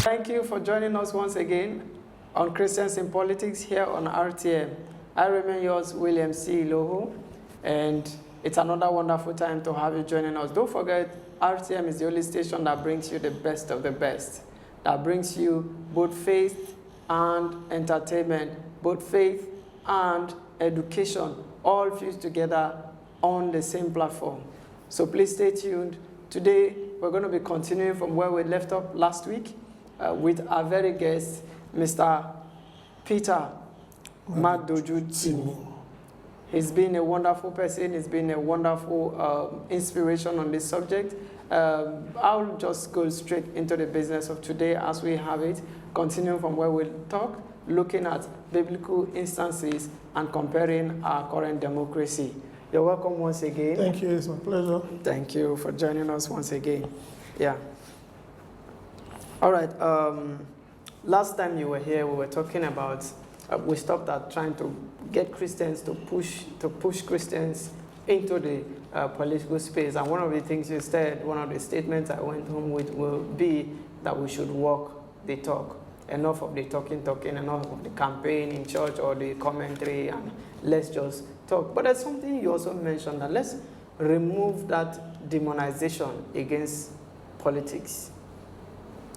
Thank you for joining us once again on Christians in Politics here on RTM. I remain yours, William C. Loho, and it's another wonderful time to have you joining us. Don't forget, RTM is the only station that brings you the best of the best, that brings you both faith and entertainment, both faith and education, all fused together on the same platform. So please stay tuned. Today, we're going to be continuing from where we left off last week with our very guest, Mr. Peter Madoju. He's been a wonderful person. He's been a wonderful inspiration on this subject. I'll just go straight into the business of today as we have it, continuing from where we talk, looking at biblical instances and comparing our current democracy. You're welcome once again. Thank you. It's my pleasure. Thank you for joining us once again. Yeah. All right. Last time you were here, we were talking about, we stopped at trying to get Christians to push Christians into the political space. And one of the things you said, one of the statements I went home with will be that we should walk the talk. Enough of the talking, enough of the campaign in church or the commentary, and let's just talk. But there's something you also mentioned, that let's remove that demonization against politics.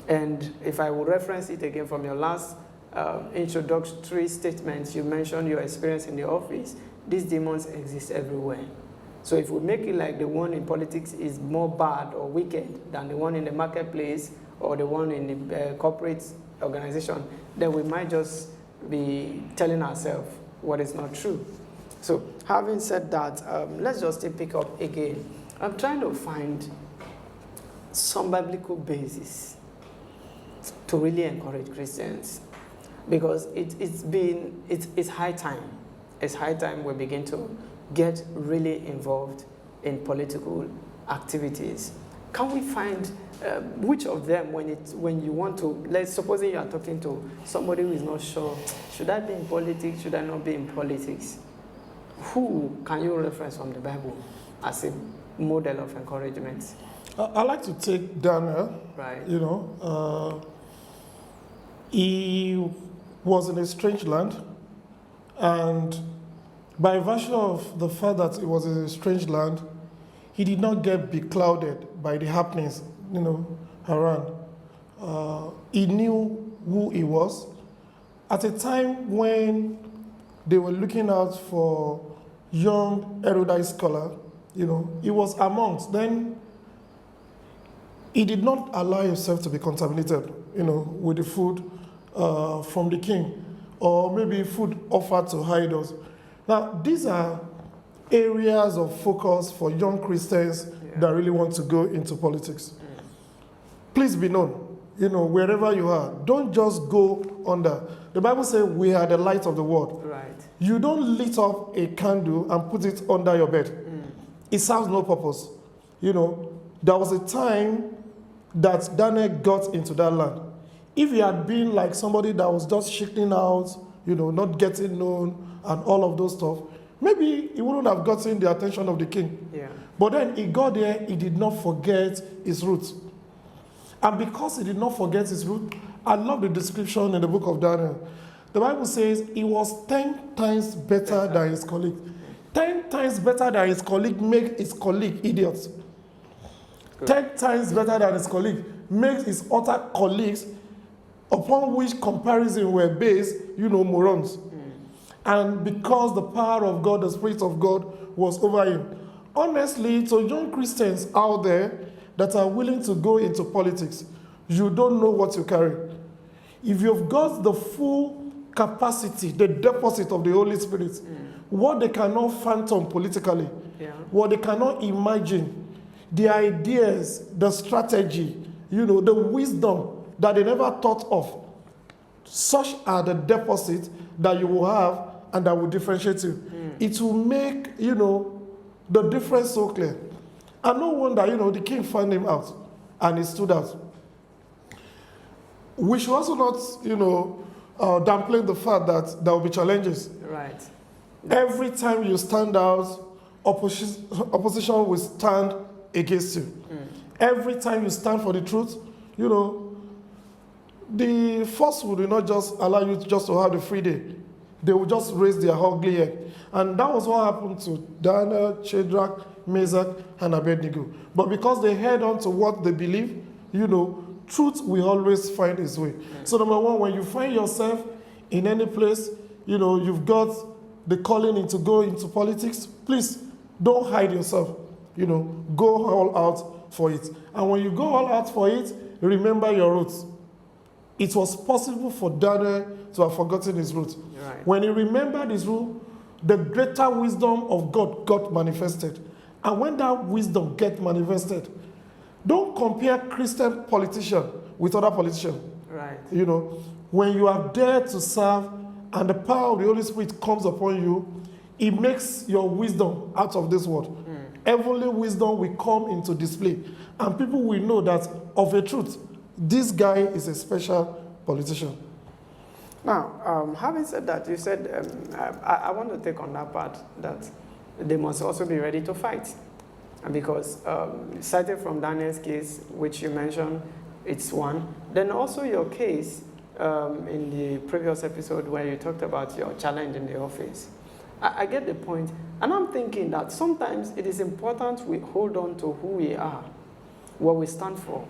And if I would reference it again from your last introductory statements, you mentioned your experience in the office. These demons exist everywhere. So if we make it like the one in politics is more bad or wicked than the one in the marketplace or the one in the corporate organization, then we might just be telling ourselves what is not true. So having said that, let's just pick up again. I'm trying to find some biblical basis to really encourage Christians, because it's high time. It's high time we begin to get really involved in political activities. Can we find which of them, when you want to, let's suppose you are talking to somebody who is not sure, should I be in politics, should I not be in politics? Who can you reference from the Bible as a model of encouragement? I like to take Daniel. Right. You know, he was in a strange land, and by virtue of the fact that it was in a strange land, he did not get beclouded by the happenings, you know, around. He knew who he was. At a time when they were looking out for young erudite scholar, you know, he was amongst. Then he did not allow himself to be contaminated, you know, with the food from the king, or maybe food offered to idols. Now, these are areas of focus for young Christians that really want to go into politics. Please be known, you know, wherever you are, don't just go under. The Bible says we are the light of the world. Right. You don't lit up a candle and put it under your bed. It serves no purpose. You know, there was a time that Daniel got into that land. If he had been like somebody that was just shifting out, you know, not getting known and all of those stuff, maybe he wouldn't have gotten the attention of the king. Yeah. But then he got there, he did not forget his roots. And because he did not forget his root, I love the description in the book of Daniel. The Bible says he was 10 times better than his colleague. 10 times better than his colleague make his colleague idiots. Good. 10 times better than his colleague makes his other colleagues, upon which comparison were based, you know, morons. And because the power of God, the Spirit of God was over him. Honestly, to young Christians out there that are willing to go into politics, you don't know what you carry. If you've got the full capacity, the deposit of the Holy Spirit, what they cannot phantom politically, what they cannot imagine, the ideas, the strategy, you know, the wisdom that they never thought of, such are the deposits that you will have and that will differentiate you. It will make, you know, the difference so clear. And no wonder, you know, the king found him out and he stood out. We should also not, you know, downplay the fact that there will be challenges. Right. Every time you stand out, opposition will stand against you. Every time you stand for the truth, you know, the force will not just allow you just to have the free day. They will just raise their ugly head. And that was what happened to Daniel, Shadrach, Meshach, and Abednego. But because they held on to what they believe, truth will always find its way. So number one, when you find yourself in any place, you've got the calling to go into politics, please don't hide yourself. Go all out for it. And when you go all out for it, remember your roots. It was possible for Daniel to have forgotten his roots. Right. When he remembered his root, the greater wisdom of God got manifested. And when that wisdom gets manifested, don't compare Christian politician with other politicians. Right. When you are there to serve and the power of the Holy Spirit comes upon you, it makes your wisdom out of this world. Heavenly wisdom will come into display. And people will know that of a truth, this guy is a special politician. Now, having said that, you said, I want to take on that part, that they must also be ready to fight. Because, cited from Daniel's case, which you mentioned, it's one. Then also your case in the previous episode where you talked about your challenge in the office. I get the point. And I'm thinking that sometimes it is important we hold on to who we are, what we stand for.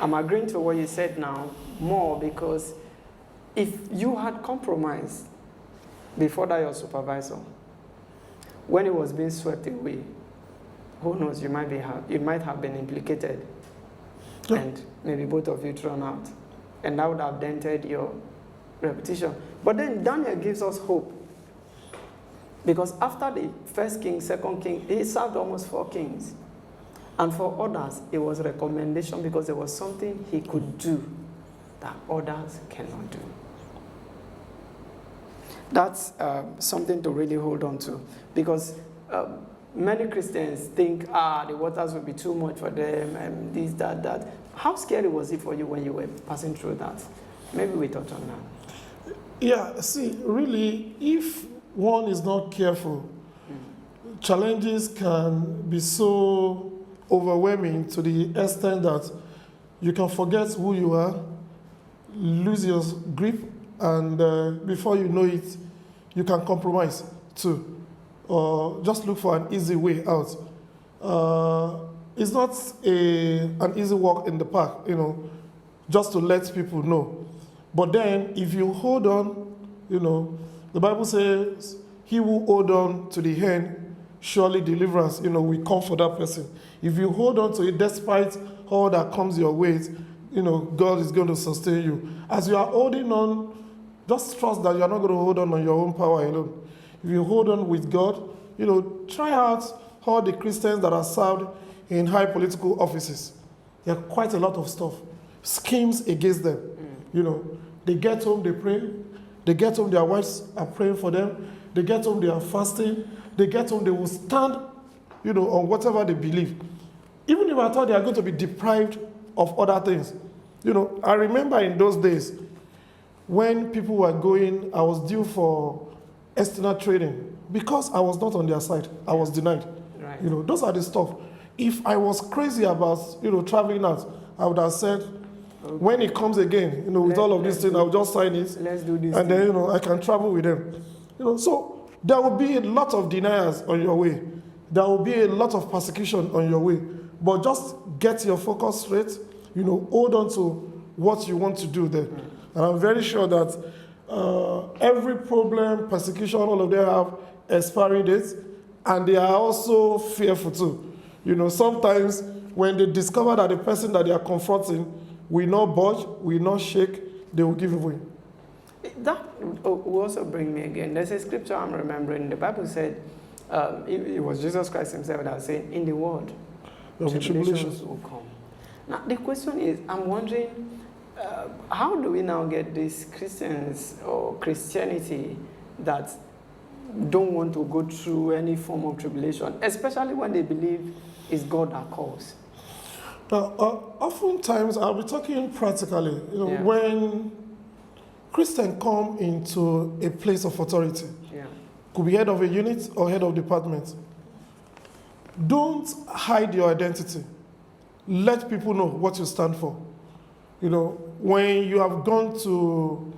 I'm agreeing to what you said now more because if you had compromised before that your supervisor, when it was being swept away, who knows, you might have been implicated. Yeah. And maybe both of you thrown out. And that would have dented your reputation. But then Daniel gives us hope. Because after the first king, second king, he served almost 4 kings. And for others, it was recommendation because there was something he could do that others cannot do. That's something to really hold on to. Because many Christians think, the waters will be too much for them, and this, that. How scary was it for you when you were passing through that? Maybe we touch on that. Yeah, see, really, if one is not careful, challenges can be so overwhelming to the extent that you can forget who you are, lose your grip, and before you know it, you can compromise too. Or just look for an easy way out. It's not an easy walk in the park, just to let people know. But then, if you hold on, the Bible says, he who hold on to the end, surely deliverance, will come for that person. If you hold on to it despite all that comes your way, God is going to sustain you. As you are holding on, just trust that you are not going to hold on your own power alone. If you hold on with God, try out all the Christians that are served in high political offices. There are quite a lot of stuff, schemes against them. They get home, they pray. They get home, their wives are praying for them. They get home, they are fasting. They get home, they will stand, on whatever they believe. Even if I thought they are going to be deprived of other things. I remember in those days when people were going, I was due for external training. Because I was not on their side, I was denied. Right. Those are the stuff. If I was crazy about, traveling out, I would have said, when it comes again, with all of these things, I'll just sign it. Let's do this. And then, I can travel with them. So there will be a lot of deniers on your way. There will be a lot of persecution on your way. But just get your focus straight, hold on to what you want to do there. And I'm very sure that every problem, persecution, all of them have expiry dates, and they are also fearful too. Sometimes when they discover that the person that they are confronting will not budge, will not shake, they will give away. That will also bring me again. There's a scripture I'm remembering. The Bible said, it was Jesus Christ himself that said, in the world, tribulations will come. Now, the question is, I'm wondering, how do we now get these Christians or Christianity that don't want to go through any form of tribulation, especially when they believe it's God that calls? Now, oftentimes, I'll be talking practically, when Christians come into a place of authority, could be head of a unit or head of department, don't hide your identity. Let people know what you stand for. You know, when you have gone to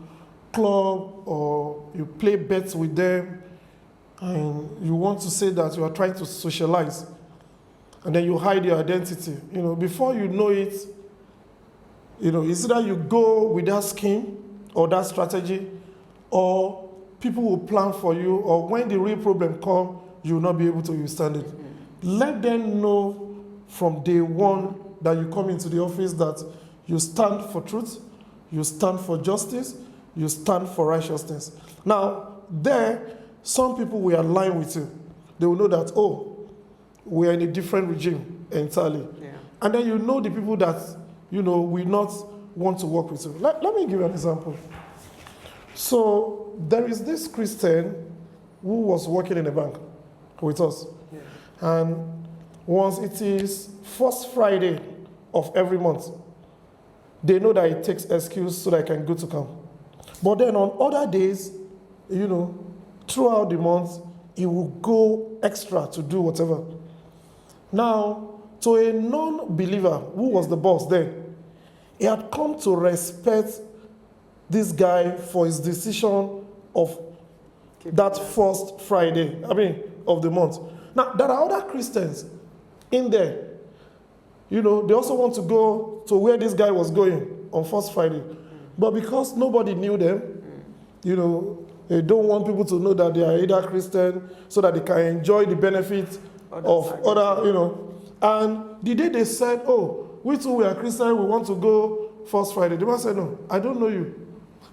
club or you play bets with them and you want to say that you are trying to socialize and then you hide your identity, you know, before you know it, you know, it's either you go with that scheme or that strategy, or people will plan for you, or when the real problem comes, you will not be able to withstand it. Let them know from day one that you come into the office that you stand for truth, you stand for justice, you stand for righteousness. Now, there, some people will align with you. They will know that, oh, we are in a different regime entirely. Yeah. And then you know the people that, you know, will not want to work with you. Let me give you an example. So there is this Christian who was working in a bank with us. Yeah. And once it is first Friday of every month, they know that it takes excuse so that I can go to camp. But then on other days, you know, throughout the month, he will go extra to do whatever. Now, to a non-believer who was the boss then, he had come to respect this guy for his decision of that first Friday, of the month. Now, there are other Christians in there. You know, they also want to go to where this guy was going on first Friday. But because nobody knew them, you know, they don't want people to know that they are either Christian so that they can enjoy the benefits of other, you know. And the day they said, oh, we too, we are Christian, we want to go first Friday, the man said, no, I don't know you.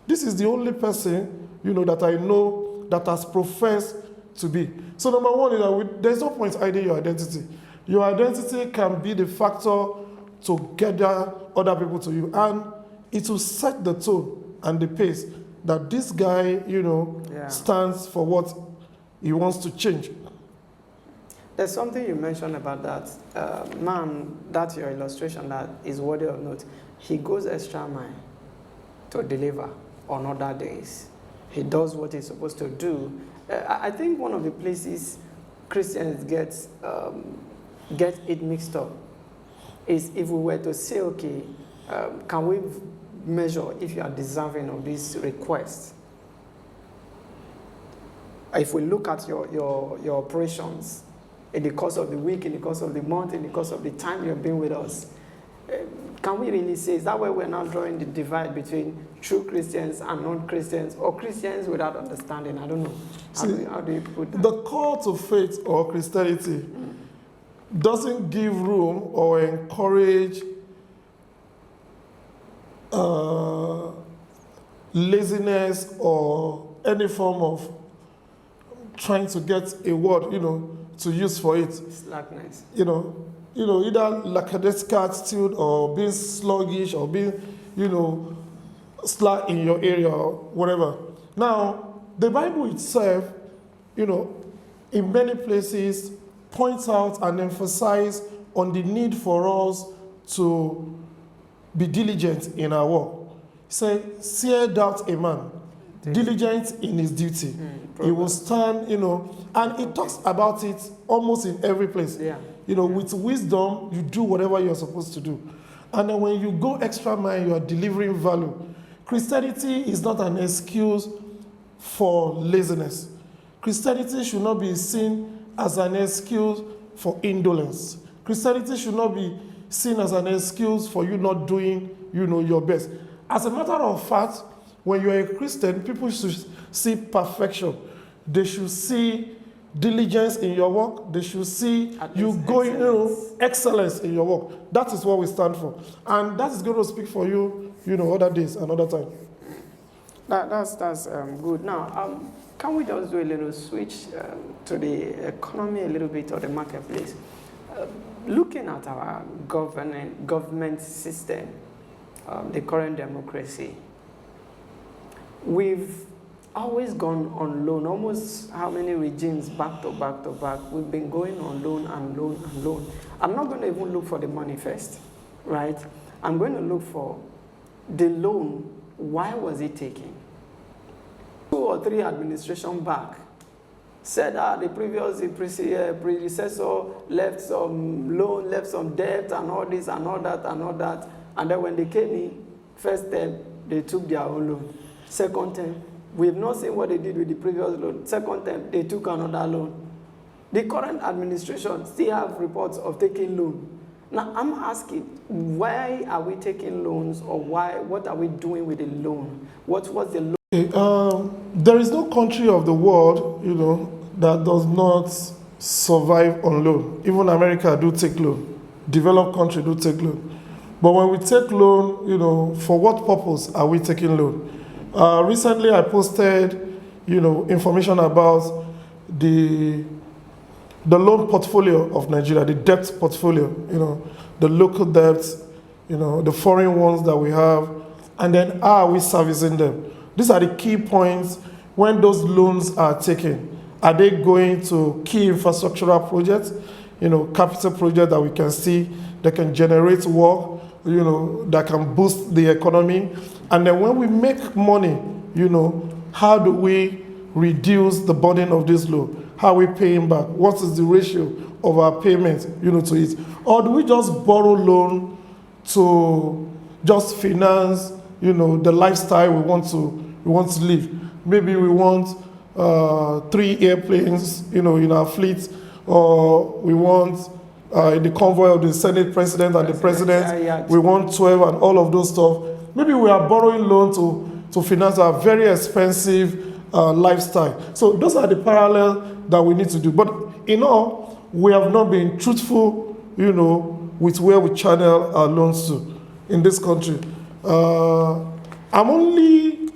This is the only person, you know, that I know that has professed to be. So number one is that there's no point hiding your identity. Your identity can be the factor to gather other people to you. And it will set the tone and the pace that this guy, you know, stands for what he wants to change. There's something you mentioned about that man, that's your illustration that is worthy of note. He goes extra mile to deliver on other days. He does what he's supposed to do. I think one of the places Christians get it mixed up is if we were to say, okay, can we measure if you are deserving of this request? If we look at your operations in the course of the week, in the course of the month, in the course of the time you've been with us, can we really say, is that why we're now drawing the divide between true Christians and non-Christians, or Christians without understanding? I don't know. How do you put that? The call to faith or Christianity doesn't give room or encourage laziness or any form of trying to get a word, you know, to use for it. Slackness. You know, either lackadaisical attitude or being sluggish or being, you know, slack in your area or whatever. Now, the Bible itself, you know, in many places points out and emphasizes on the need for us to be diligent in our work. He said, "Seeth out a man diligent in his duty, he will stand," you know, and it talks about it almost in every place. Yeah. You know, with wisdom, you do whatever you're supposed to do. And then when you go extra mile, you are delivering value. Christianity is not an excuse for laziness. Christianity should not be seen as an excuse for indolence. Christianity should not be seen as an excuse for you not doing, you know, your best. As a matter of fact, when you are a Christian, people should see perfection. They should see diligence in your work. They should see you going, you know, excellence in your work. That is what we stand for. And that is going to speak for you, you know, other days and other time. That's good. Now, can we just do a little switch to the economy a little bit, or the marketplace? Looking at our government system, the current democracy, we've always gone on loan. Almost how many regimes back to back to back, we've been going on loan and loan and loan. I'm not going to even look for the money first, right? I'm going to look for the loan. Why was it taken? 2 or 3 administrations back said that the predecessor left some loan, left some debt and all this and all that and all that. And then when they came in, First term, they took their own loan. Second term, we have not seen what they did with the previous loan. Second term, they took another loan. The current administration still have reports of taking loan. Now, I'm asking, why are we taking loans, or what are we doing with the loan? What was the loan? Okay, there is no country of the world, that does not survive on loan. Even America do take loan. Developed country do take loan. But when we take loan, for what purpose are we taking loan? Recently, I posted, information about the loan portfolio of Nigeria, the debt portfolio, the local debts, the foreign ones that we have, and then how are we servicing them? These are the key points when those loans are taken. Are they going to key infrastructural projects, capital projects that we can see that can generate work, that can boost the economy? And then when we make money, how do we reduce the burden of this loan? How are we paying back? What is the ratio of our payment, to it? Or do we just borrow loan to just finance, the lifestyle we want to live? Maybe we want 3 airplanes, in our fleet, or we want the convoy of the Senate President and the President. We want 12 and all of those stuff. Maybe we are borrowing loan to finance our very expensive lifestyle. So those are the parallels that we need to do. But in all, we have not been truthful, with where we channel our loans to in this country. I'm only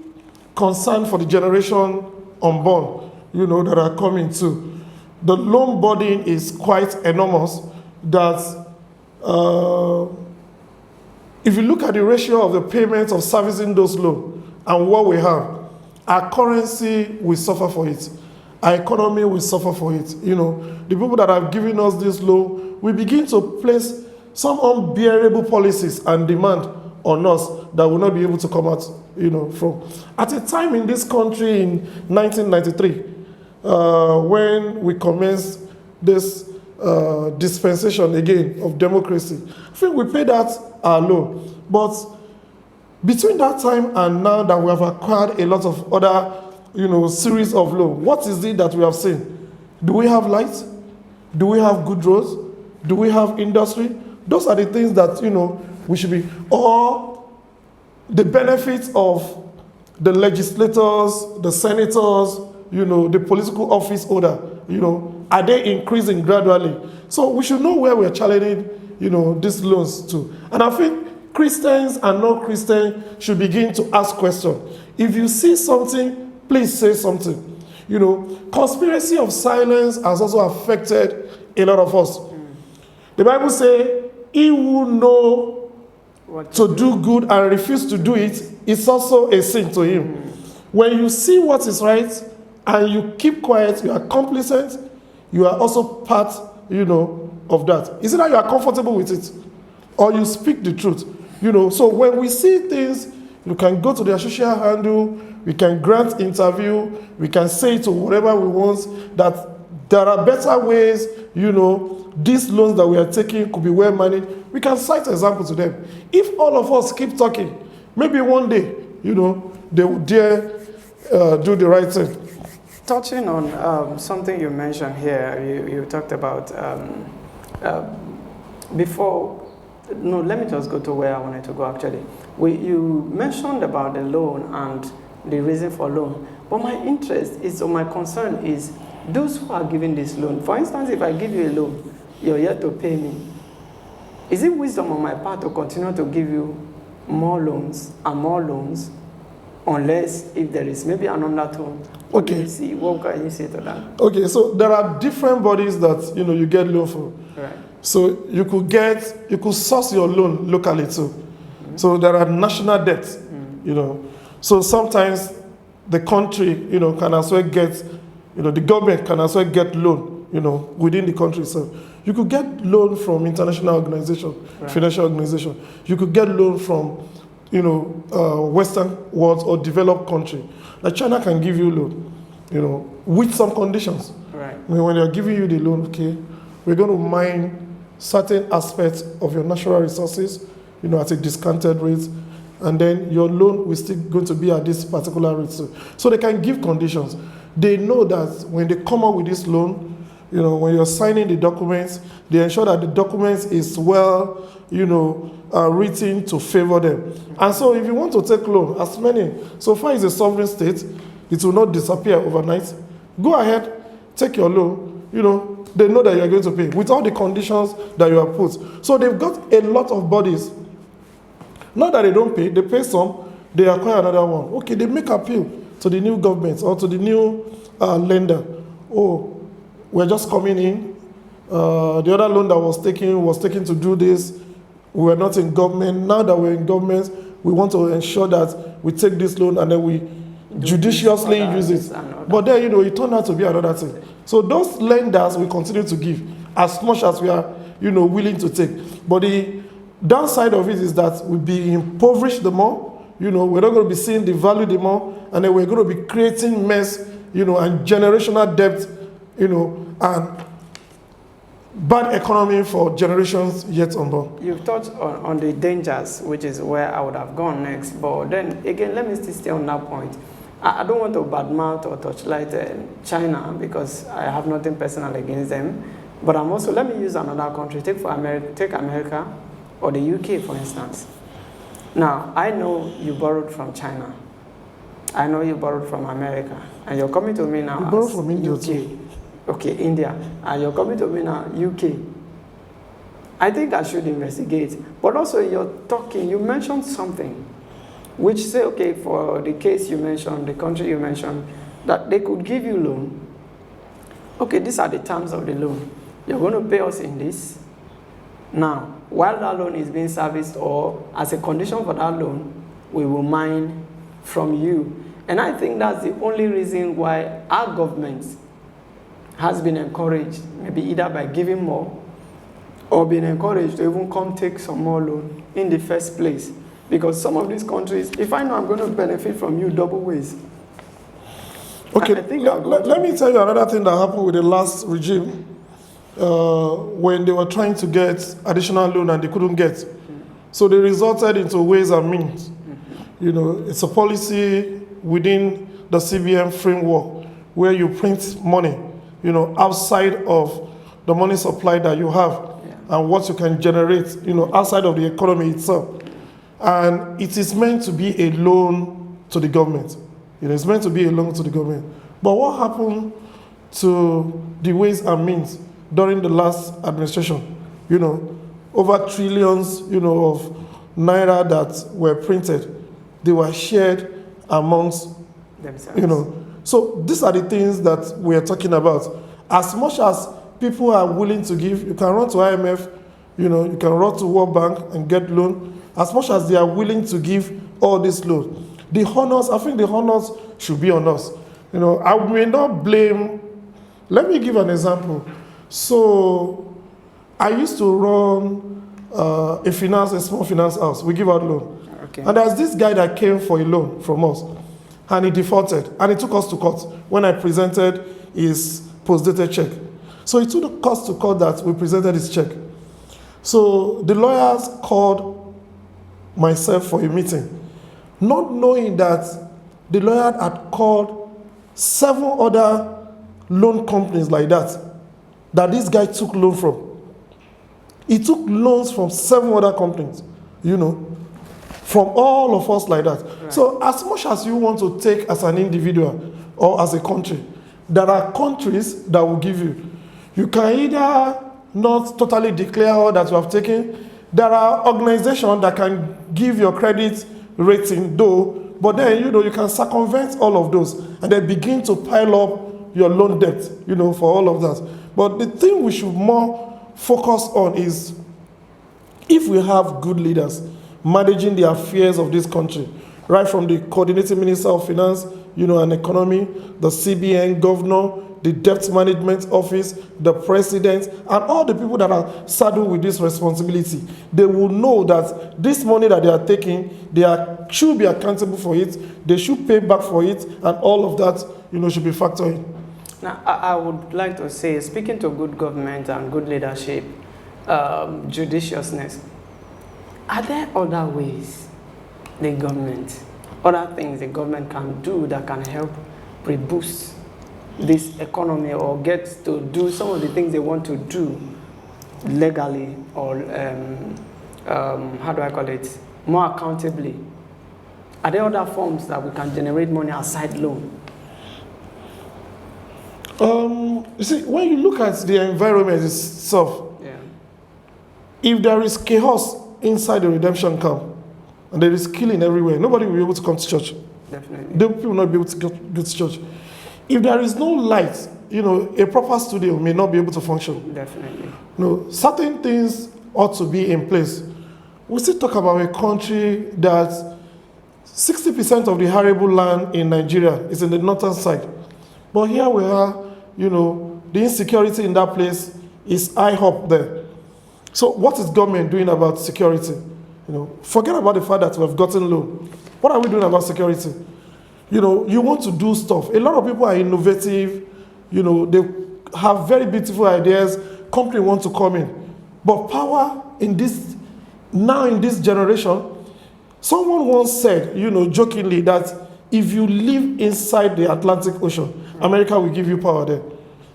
concerned for the generation unborn, that are coming too. The loan burden is quite enormous. That if you look at the ratio of the payments of servicing those loans and what we have, our currency will suffer for it. Our economy will suffer for it. The people that have given us this loan will begin to place some unbearable policies and demand on us that will not be able to come out, from. At a time in this country in 1993, when we commenced this dispensation again of democracy, I think we paid that our loan. But between that time and now that we have acquired a lot of other, series of loans, what is it that we have seen? Do we have light? Do we have good roads? Do we have industry? Those are the things that, we should be, or the benefits of the legislators, the senators, the political office holder, are they increasing gradually? So we should know where we're challenging, these loans to. And I think Christians and non-Christians should begin to ask questions. If you see something, please say something. Conspiracy of silence has also affected a lot of us. The Bible says, he who know to do good and refuse to do it is also a sin to him. When you see what is right and you keep quiet, you are complicit, you are also part, of that. Is it that you are comfortable with it? Or you speak the truth? So when we see things, you can go to their social handle, we can grant interview, we can say to whatever we want that there are better ways, these loans that we are taking could be well managed. We can cite examples to them. If all of us keep talking, maybe one day, they will dare do the right thing. Touching on something you mentioned here, you talked about before. No, let me just go to where I wanted to go actually. You mentioned about the loan and the reason for loan. But my interest is, or my concern is, those who are giving this loan. For instance, if I give you a loan, you're yet to pay me. Is it wisdom on my part to continue to give you more loans and more loans, unless if there is maybe an undertone? Okay. See, what can you say to that? Okay, so there are different bodies that you get loan from. Right. So you could source your loan locally too. Mm-hmm. So there are national debts, So sometimes the country, can as well get, the government can as well get loan, within the country itself. You could get loan from international organization, right. Financial organization. You could get loan from, Western world or developed country. Like China can give you loan, with some conditions. Right. When they're giving you the loan, okay, we're going to mine certain aspects of your natural resources, at a discounted rate, and then your loan will still going to be at this particular rate. So they can give conditions. They know that when they come up with this loan, when you're signing the documents, they ensure that the documents is well, written to favor them. And so if you want to take loan, as many, so far as a sovereign state, it will not disappear overnight. Go ahead, take your loan, they know that you are going to pay with all the conditions that you have put. So they've got a lot of bodies. Not that they don't pay, they pay some, they acquire another one. Okay, they make appeal to the new government or to the new lender. Oh, we're just coming in. The other loan that was taken to do this. We were not in government. Now that we're in government, we want to ensure that we take this loan and then we judiciously use it. But then, it turned out to be another thing. So those lenders will continue to give as much as we are, willing to take. But the downside of it is that we'll be impoverished the more. We're not going to be seeing the value the more, and then we're going to be creating mess, and generational debt, and bad economy for generations yet unborn. You've touched on the dangers, which is where I would have gone next. But then again, let me still stay on that point. I don't want to badmouth or touchlight China because I have nothing personal against them. But I'm also, let me use another country. Take America or the UK, for instance. Now, I know you borrowed from China. I know you borrowed from America. And you're coming to me now. You borrowed from India too. Okay, India. And you're coming to me now, UK. I think I should investigate. But also, you mentioned something which say, okay, for the case you mentioned, the country you mentioned, that they could give you loan. Okay, these are the terms of the loan. You're going to pay us in this. Now, while that loan is being serviced or as a condition for that loan, we will mine from you. And I think that's the only reason why our government has been encouraged, maybe either by giving more or being encouraged to even come take some more loan in the first place. Because some of these countries, if I know I'm going to benefit from you double ways. Okay, let me tell you another thing that happened with the last regime. When they were trying to get additional loan and they couldn't get. So they resorted into ways and means. It's a policy within the CBN framework where you print money, outside of the money supply that you have and what you can generate, outside of the economy itself. And it is meant to be a loan to the government. It's meant to be a loan to the government. But what happened to the ways and means during the last administration? Over trillions, of naira that were printed, they were shared amongst themselves. So these are the things that we are talking about. As much as people are willing to give, you can run to IMF, you can run to World Bank and get loan. As much as they are willing to give all this loan, the honors, I think the honors should be on us. I may not blame. Let me give an example. So I used to run a small finance house. We give out loan. Okay. And there's this guy that came for a loan from us, and he defaulted, and he took us to court when I presented his post-dated check. So he took us to court that we presented his check. So the lawyers called myself for a meeting, not knowing that the lawyer had called 7 other loan companies like that this guy took loan from. He took loans from 7 other companies, from all of us like that. Right. So as much as you want to take as an individual or as a country, there are countries that will give you. You can either not totally declare all that you have taken. There are organizations that can give your credit rating, though, but then, you can circumvent all of those and then begin to pile up your loan debt, for all of that. But the thing we should more focus on is if we have good leaders managing the affairs of this country, right from the coordinating minister of finance, and economy, the CBN governor, the debt management office, the president, and all the people that are saddled with this responsibility, they will know that this money that they are taking, should be accountable for it, they should pay back for it, and all of that, should be factored in. Now, I would like to say, speaking to good government and good leadership, judiciousness, are there other ways the government, other things the government can do that can help reboost this economy or get to do some of the things they want to do legally or how do I call it, more accountably? Are there other forms that we can generate money aside loan? You see, when you look at the environment itself, Yeah. if there is chaos inside the redemption camp and there is killing everywhere, nobody will be able to come to church. Definitely. The people will not be able to go to church. If there is no light, a proper studio may not be able to function. Definitely. Certain things ought to be in place. We still talk about a country that 60% of the arable land in Nigeria is in the northern side. But here we are, the insecurity in that place is high up there. So what is government doing about security? Forget about the fact that we have gotten loan. What are we doing about security? You want to do stuff. A lot of people are innovative. They have very beautiful ideas. Company want to come in. But power in this generation, someone once said, jokingly, that if you live inside the Atlantic Ocean, America will give you power there.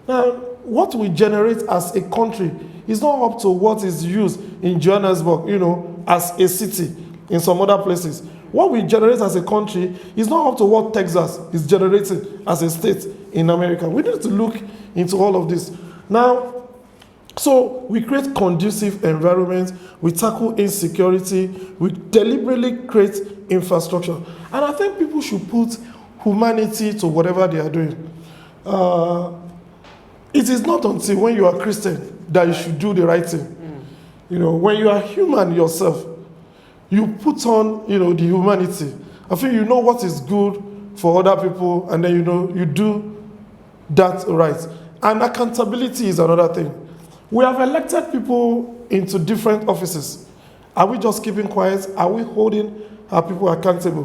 Now, what we generate as a country is not up to what is used in Johannesburg, as a city in some other places. What we generate as a country is not up to what Texas is generating as a state in America. We need to look into all of this. Now, so we create conducive environments, we tackle insecurity, we deliberately create infrastructure. And I think people should put humanity to whatever they are doing. It is not until when you are Christian that you should do the right thing. When you are human yourself, you put on, the humanity. I think you know what is good for other people, and then you do that right. And accountability is another thing. We have elected people into different offices. Are we just keeping quiet? Are we holding our people accountable?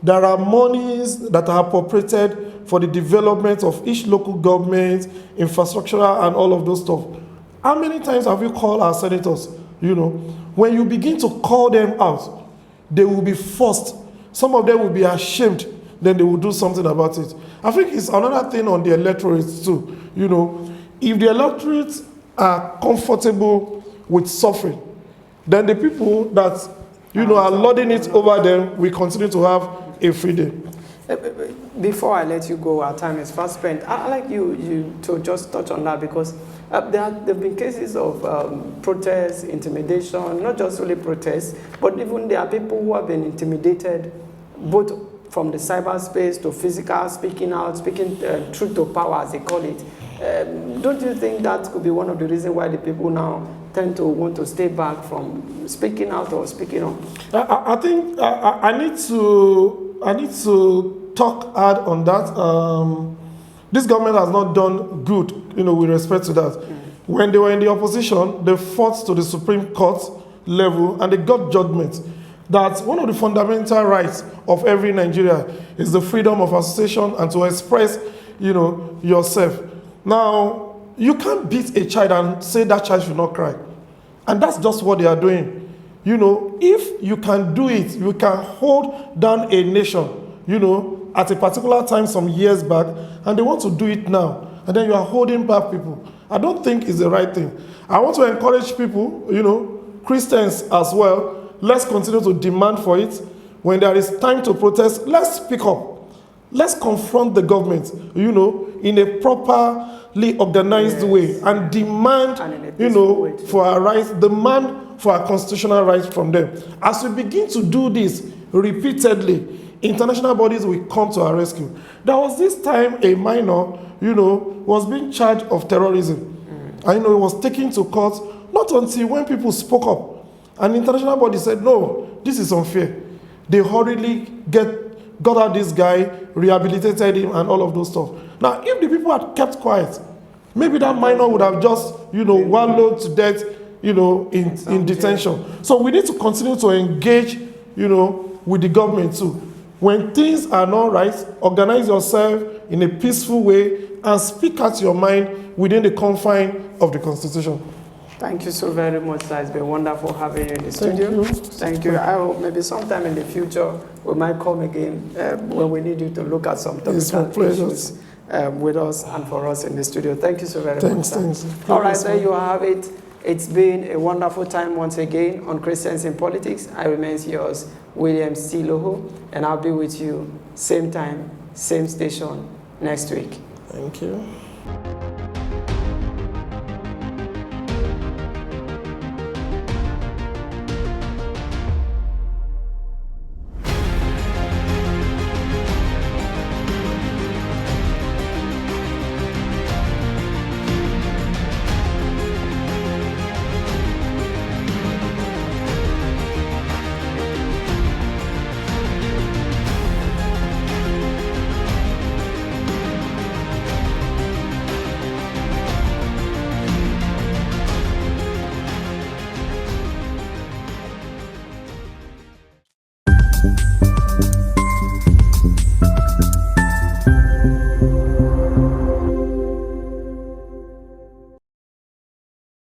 There are monies that are appropriated for the development of each local government, infrastructure, and all of those stuff. How many times have you called our senators? When you begin to call them out, they will be forced. Some of them will be ashamed. Then they will do something about it. I think it's another thing on the electorate too. If the electorate are comfortable with suffering, then the people that are lording it over them will continue to have a free day. Before I let you go, our time is fast spent. I'd like you to just touch on that, because there have been cases of protests, intimidation, not just really protests, but even there are people who have been intimidated, both from the cyberspace to physical, speaking out, speaking truth to power, as they call it. Don't you think that could be one of the reasons why the people now tend to want to stay back from speaking out or speaking up? I think I need to talk hard on that. This government has not done good, with respect to that. When they were in the opposition, they fought to the Supreme Court level and they got judgment that one of the fundamental rights of every Nigerian is the freedom of association and to express, yourself. Now, you can't beat a child and say that child should not cry. And that's just what they are doing. If you can do it, you can hold down a nation, at a particular time some years back, and they want to do it now, and then you are holding back people. I don't think it's the right thing. I want to encourage people, Christians as well, let's continue to demand for it. When there is time to protest, let's speak up. Let's confront the government, in a properly organized way, and demand, for our rights, demand for our constitutional rights from them. As we begin to do this repeatedly, international bodies will come to our rescue. There was this time a minor, was being charged of terrorism. And, he was taken to court, not until when people spoke up. And international bodies said, no, this is unfair. They hurriedly got out this guy, rehabilitated him, and all of those stuff. Now, if the people had kept quiet, maybe that minor would have just, wallowed to death, in detention. So we need to continue to engage, with the government too. When things are not right, organize yourself in a peaceful way and speak out your mind within the confines of the Constitution. Thank you so very much, sir. It's been wonderful having you in the studio. You. Thank you. I hope maybe sometime in the future we might come again when we need you to look at some topical issues with us and for us in the studio. Thank you so very much, sir. Thanks. All right, there you have it. It's been a wonderful time once again on Christians in Politics. I remain yours, William C. Loho, and I'll be with you same time, same station next week. Thank you.